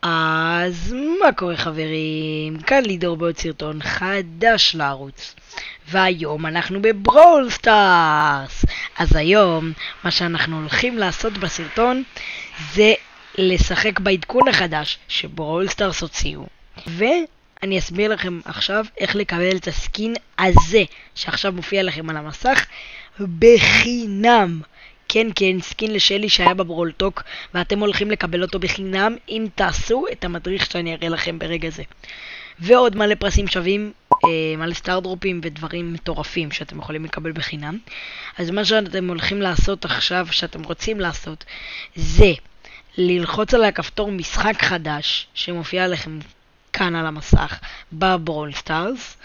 אז מה קורה חברים? כאן לידור בעוד סרטון חדש לערוץ, והיום אנחנו בברול סטארס. אז היום מה שאנחנו הולכים לעשות בסרטון זה לשחק בעדכון החדש שברול סטארס הוציאו, ואני אסביר לכם עכשיו איך לקבל את הסקין הזה שעכשיו מופיע לכם על המסך בחינם. כן, סקין לשלי שהיה בברולטוק, ואתם הולכים לקבל אותו בחינם אם תעשו את המדריך שאני אראה לכם ברגע זה. ועוד מלא פרסים שווים, מלא סטארדרופים ודברים מטורפים שאתם יכולים לקבל בחינם. אז מה שאתם הולכים לעשות עכשיו, שאתם רוצים לעשות, זה ללחוץ על הכפתור משחק חדש שמופיע לכם כאן על המסך בברול סטארס.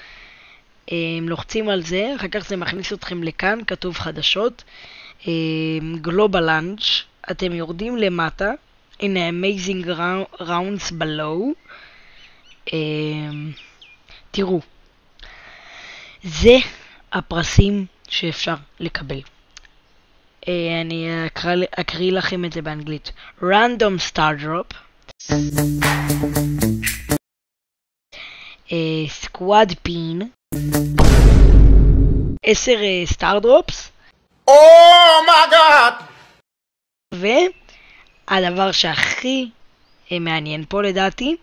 לוחצים על זה, אחר כך זה מכניס אתכם לכאן, כתוב חדשות. גלובל לאנץ', אתם יורדים למטה, הנה amazing rounds below. תראו, זה הפרסים שאפשר לקבל. אני אקריא לכם את זה באנגלית. random star drop, squad pin, 10 star drops, אומייגאד! והדבר שהכי מעניין פה לדעתי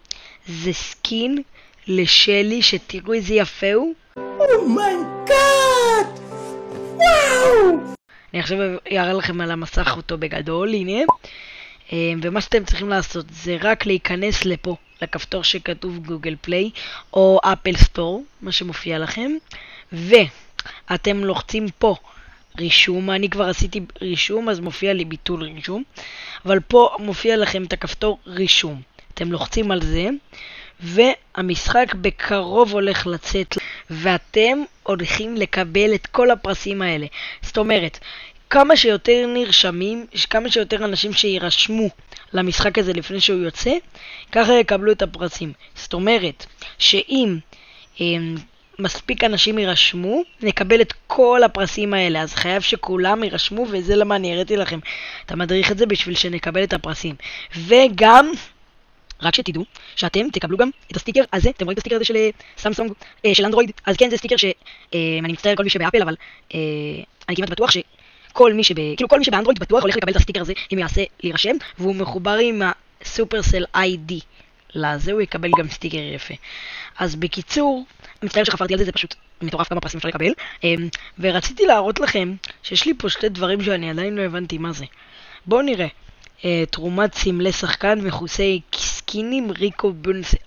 זה סקין לשלי, שתראו איזה יפה הוא. אומייגאד! וואו! אני עכשיו אראה לכם על המסך אותו בגדול, הנה. ומה שאתם צריכים לעשות זה רק להיכנס לפה, לכפתור שכתוב גוגל פליי או אפל סטור, מה שמופיע לכם, ואתם לוחצים פה רישום. אני כבר עשיתי רישום אז מופיע לי ביטול רישום, אבל פה מופיע לכם את הכפתור רישום, אתם לוחצים על זה והמשחק בקרוב הולך לצאת, ואתם הולכים לקבל את כל הפרסים האלה. זאת אומרת, כמה שיותר נרשמים, כמה שיותר אנשים שירשמו למשחק הזה לפני שהוא יוצא, ככה יקבלו את הפרסים. זאת אומרת שאם מספיק אנשים יירשמו, נקבל את כל הפרסים האלה. אז חייב שכולם יירשמו, וזה למה אני הראיתי לכם את המדריך הזה, בשביל שנקבל את הפרסים. וגם, רק שתדעו, שאתם תקבלו גם את הסטיקר הזה. אתם רואים את הסטיקר הזה של סמסונג, של אנדרואיד? אז כן, זה סטיקר אני מצטער כל מי שבאפל, אבל אני כמעט בטוח שכל מי כל מי שבאנדרואיד בטוח הולך לקבל את הסטיקר הזה אם יעשה להירשם, והוא מחובר עם הסופרסל איי-די. לזה הוא יקבל גם סטיקר יפה. אז בקיצור, מצטער שחפרתי על זה, זה פשוט מטורף כמה פרסים אפשר לקבל. ורציתי להראות לכם שיש לי פה שתי דברים שאני עדיין לא הבנתי מה זה. בואו נראה. תרומת סמלי שחקן מכוסי סקינים ריקו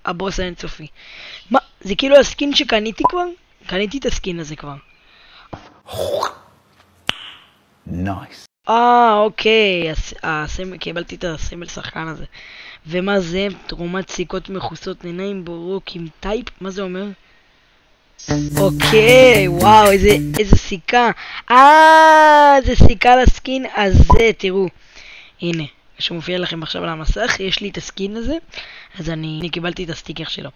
הבוס האינסופי. מה? זה כאילו הסקין שקניתי כבר? קניתי את הסקין הזה כבר. נייס. אוקיי. קיבלתי את הסמל שחקן הזה. ומה זה? תרומת סיכות מכוסות עיניים ברוק עם טייפ? מה זה אומר? אוקיי, וואו, איזה סיכה. זה סיכה לסקין הזה, תראו. הנה, שמופיע לכם עכשיו על המסך, יש לי את הסקין הזה, אז אני קיבלתי את הסטיקר שלו.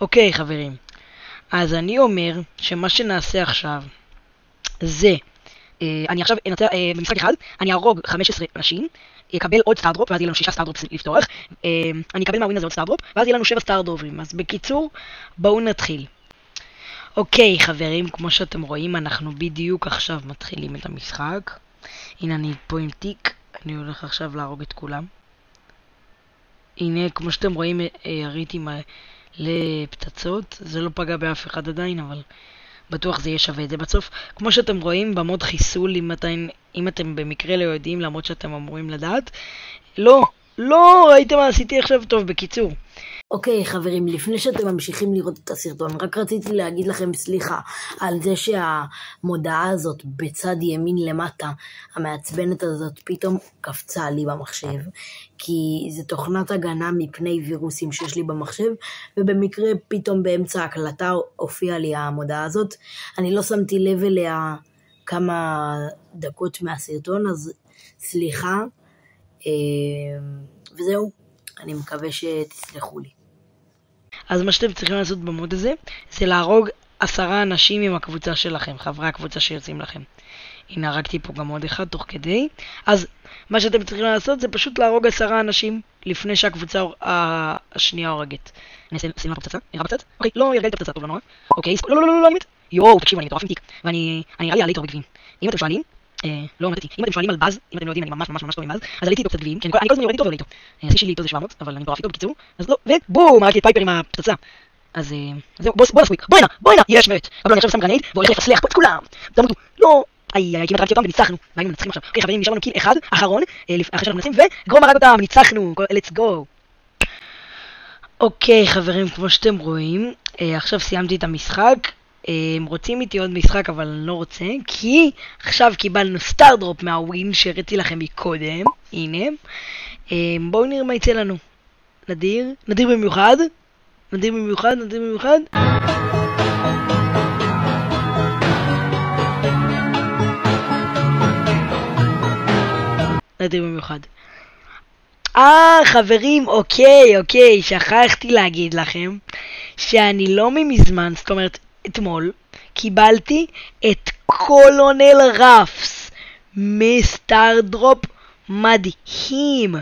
אוקיי, חברים. אז אני אומר שמה שנעשה עכשיו זה, אני עכשיו אנצח במשחק אחד, אני ארוג 15 אנשים, יקבל עוד סטארדרופ, ואז יהיה לנו 6 סטארדרופס לפתוח. אני אקבל מהווין הזה עוד סטארדרופ, ואז יהיה לנו 7 סטארדרופים. אז בקיצור, בואו נתחיל. אוקיי חברים, כמו שאתם רואים, אנחנו בדיוק עכשיו מתחילים את המשחק. הנה אני פה עם תיק, אני הולך עכשיו להרוג את כולם. הנה, כמו שאתם רואים, יריתי לפצצות. זה לא פגע באף אחד עדיין, אבל בטוח זה יהיה שווה את זה בסוף. כמו שאתם רואים במוד חיסול, אם אתם במקרה לא יודעים, למרות שאתם אמורים לדעת. לא, ראיתם מה עשיתי עכשיו? טוב, בקיצור. אוקיי חברים, לפני שאתם ממשיכים לראות את הסרטון, רק רציתי להגיד לכם סליחה על זה שהמודעה הזאת בצד ימין למטה, המעצבנת הזאת, פתאום קפצה לי במחשב, כי זה תוכנת הגנה מפני וירוסים שיש לי במחשב, ובמקרה פתאום באמצע ההקלטה הופיעה לי המודעה הזאת. אני לא שמתי לב אליה כמה דקות מהסרטון, אז סליחה, וזהו, אני מקווה שתסלחו לי. אז מה שאתם צריכים לעשות במוד הזה, זה להרוג 10 אנשים עם הקבוצה שלכם, חברי הקבוצה שיוצאים לכם. הנה הרגתי פה גם עוד אחד תוך כדי. אז מה שאתם צריכים לעשות זה פשוט להרוג 10 אנשים לפני שהקבוצה השנייה הורגת. אני אעשה לנו פה פצצה, נראה בצד? אוקיי, לא הרגלתי את הפצצה, טוב לא נורא. אוקיי, לא, אני מת. יואו, תקשיבו, אני מטורף עם תיק. ואני נראה לי עליתי הרבה גביעים. אם אתם שואלים, לא מתתי, אם אתם שואלים על באז, אם אתם לא יודעים, אני ממש טוב עם באז, אז עליתי איתו קצת גביעים, כי אני כל הזמן יורד איתו ועולה איתו. השיא שלי איתו זה 700, אבל אני מטורף איתו בקיצור. אז לא, ובום, הרגתי את פייפר עם הפצצה. אז זהו, בוא נסוויק, בוא הנה, יש מת. אבל אני עכשיו שם גרנייד, והולך לפסלח פה את כולם. תמותו, לא, כמעט הרגתי אותם וניצחנו, והיינו מנצחים עכשיו. אוקיי חברים, נשאר לנו קיל אחד, אחרון, אחרי שאנחנו מנסים, וגרום הרג אותם, ניצחנו, let's go. אוקיי חברים, כמו שאתם רואים, עכשיו סיימתי את המשחק. רוצים איתי עוד משחק אבל אני לא רוצה, כי עכשיו קיבלנו סטארדרופ מהווין שהראיתי לכם מקודם. הנה, בואו נראה מה יצא לנו. נדיר במיוחד, נדיר במיוחד. נדיר במיוחד. חברים, אוקיי, שכחתי להגיד לכם שאני לא מזמן, זאת אומרת אתמול, קיבלתי את קולונל רפס מסטארדרופ מדהים.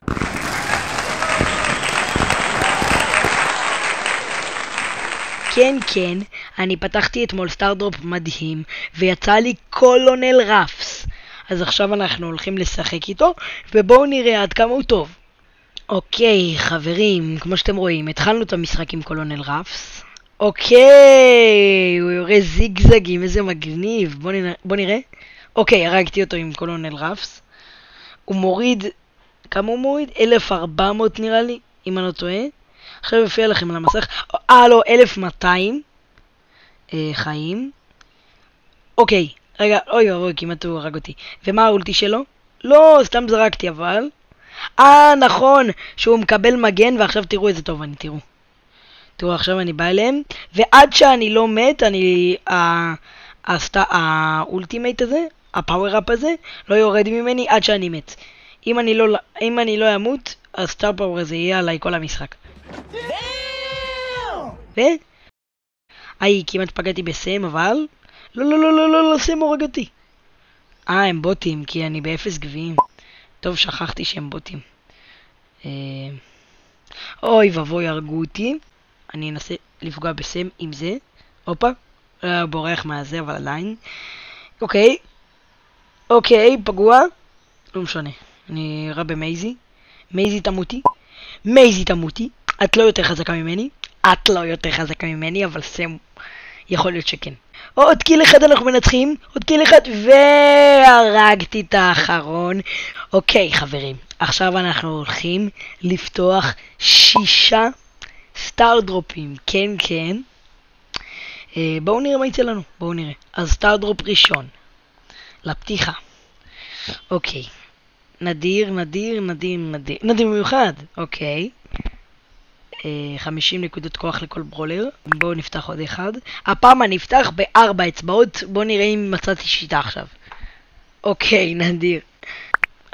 כן, אני פתחתי אתמול סטארדרופ מדהים ויצא לי קולונל רפס. אז עכשיו אנחנו הולכים לשחק איתו ובואו נראה עד כמה הוא טוב. אוקיי חברים, כמו שאתם רואים, התחלנו את המשחק עם קולונל רפס. אוקיי, הוא יורה זיגזגים, איזה מגניב. בוא נראה. אוקיי, הרגתי אותו עם קולונל רפס. הוא מוריד, כמה הוא מוריד? 1400 נראה לי, אם אני לא טועה. עכשיו יופיע לכם על המסך. לא, 1200 חיים. אוקיי, רגע, אוי, כמעט הוא הרג אותי. ומה האולטי שלו? לא, סתם זרקתי אבל. נכון, שהוא מקבל מגן, ועכשיו תראו איזה טוב אני, תראו, עכשיו אני בא אליהם, ועד שאני לא מת, האולטימייט הזה, הפאוור-אפ הזה, לא יורד ממני עד שאני מת. אם אני לא אמות, הסטאר פאוור הזה יהיה עליי כל המשחק. כמעט פגעתי בסם, אבל... לא, סם הורג אותי. הם בוטים, כי אני באפס גביעים. טוב, שכחתי שהם בוטים. אוי ובוי, הרגו אותי. אני אנסה לפגוע בסם עם זה. הופה. בורח מהזה, אבל עדיין. אוקיי, פגוע. לא משנה. אני רע במייזי. מייזי תמותי. את לא יותר חזקה ממני. אבל סם יכול להיות שכן. עוד קיל אחד אנחנו מנצחים. והרגתי את האחרון. אוקיי חברים. עכשיו אנחנו הולכים לפתוח 6 סטארדרופים. כן. בואו נראה מה יצא לנו. אז סטארדרופ ראשון. לפתיחה. אוקיי. נדיר במיוחד. אוקיי. 50 נקודות כוח לכל ברולר. בואו נפתח עוד אחד. הפעם אני אפתח ב4 אצבעות. בואו נראה אם מצאתי שיטה עכשיו. אוקיי, נדיר.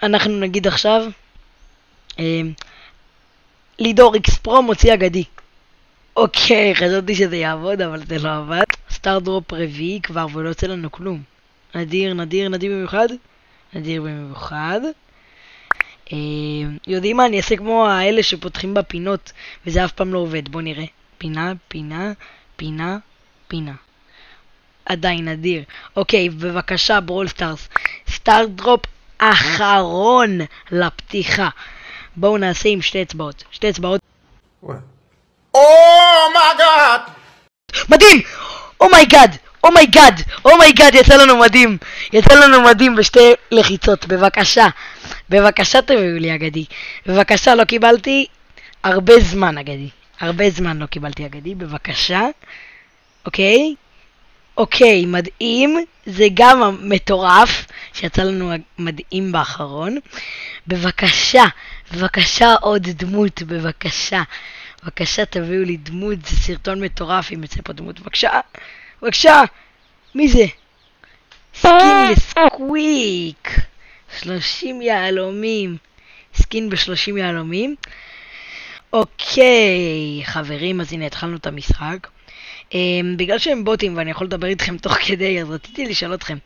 אנחנו נגיד עכשיו לידור איקס פרו מוציא אגדי. אוקיי, חשבתי שזה יעבוד אבל זה לא עבד. סטארדרופ רביעי כבר ולא יוצא לנו כלום. נדיר במיוחד. יודעים מה, אני אעשה כמו האלה שפותחים בפינות וזה אף פעם לא עובד. בוא נראה. פינה. עדיין נדיר. אוקיי, בבקשה ברול סטארס. סטארדרופ אחרון לפתיחה. בואו נעשה עם 2 אצבעות. 2 אצבעות. אומייגאד! מדהים! אומייגאד! יצא לנו מדהים ב2 לחיצות. בבקשה תביאו לי אגדי. בבקשה, לא קיבלתי הרבה זמן לא קיבלתי אגדי. בבקשה. אוקיי, מדהים. זה גם מטורף שיצא לנו מדהים באחרון. בבקשה עוד דמות. בבקשה תביאו לי דמות. זה סרטון מטורף אם יצא פה דמות. בבקשה. מי זה? סקין לסקוויק. 30 יהלומים. סקין ב30 יהלומים. אוקיי, חברים, אז הנה התחלנו את המשחק. בגלל שהם בוטים ואני יכול לדבר איתכם תוך כדי, אז רציתי לשאול אתכם.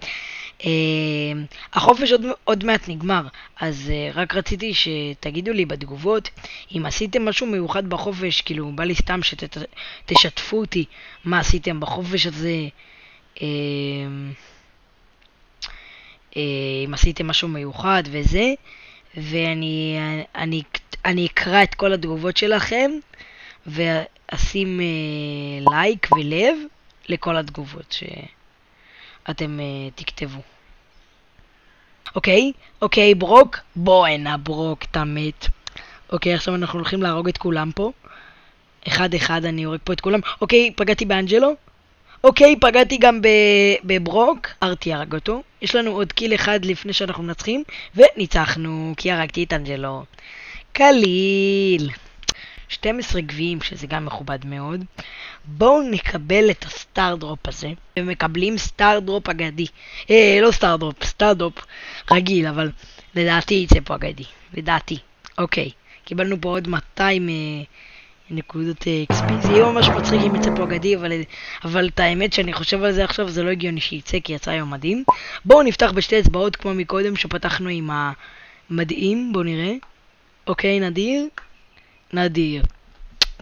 החופש עוד מעט נגמר, אז רק רציתי שתגידו לי בתגובות אם עשיתם משהו מיוחד בחופש, כאילו בא לי סתם שתשתפו אותי מה עשיתם בחופש הזה, אם עשיתם משהו מיוחד וזה, ואני אקרא את כל התגובות שלכם ואשים לייק ולב לכל התגובות שאתם תכתבו. אוקיי, ברוק, בוא הנה ברוק, אתה מת. אוקיי, עכשיו אנחנו הולכים להרוג את כולם פה. אחד אני הורג פה את כולם. אוקיי, פגעתי באנג'לו. אוקיי, פגעתי גם בברוק. ארתי הרג אותו. יש לנו עוד קיל אחד לפני שאנחנו מנצחים, וניצחנו, כי הרגתי את אנג'לו. קליל. 12 גביעים, שזה גם מכובד מאוד. בואו נקבל את הסטאר דרופ הזה, ומקבלים סטאר דרופ אגדי. לא סטאר דרופ רגיל, אבל לדעתי יצא פה אגדי. לדעתי. אוקיי, קיבלנו פה עוד 200 נקודות XP. זה יהיה ממש מצחיק אם יצא פה אגדי, אבל את האמת שאני חושב על זה עכשיו, זה לא הגיוני שיצא, כי יצא היום מדהים. בואו נפתח בשתי אצבעות כמו מקודם שפתחנו עם המדהים. בואו נראה. אוקיי, נדיר.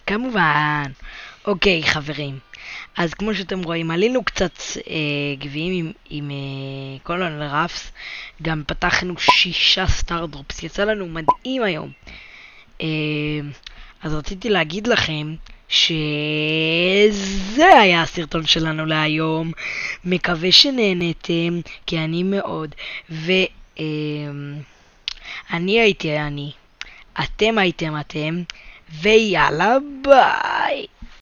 כמובן. אוקיי, חברים. אז כמו שאתם רואים, עלינו קצת גביעים עם קולונל רפס. גם פתחנו 6 סטאר דרופס. יצא לנו מדהים היום. אז רציתי להגיד לכם שזה היה הסרטון שלנו להיום. מקווה שנהנתם, כי אני מאוד. אני הייתי אתם, ויאללה ביי.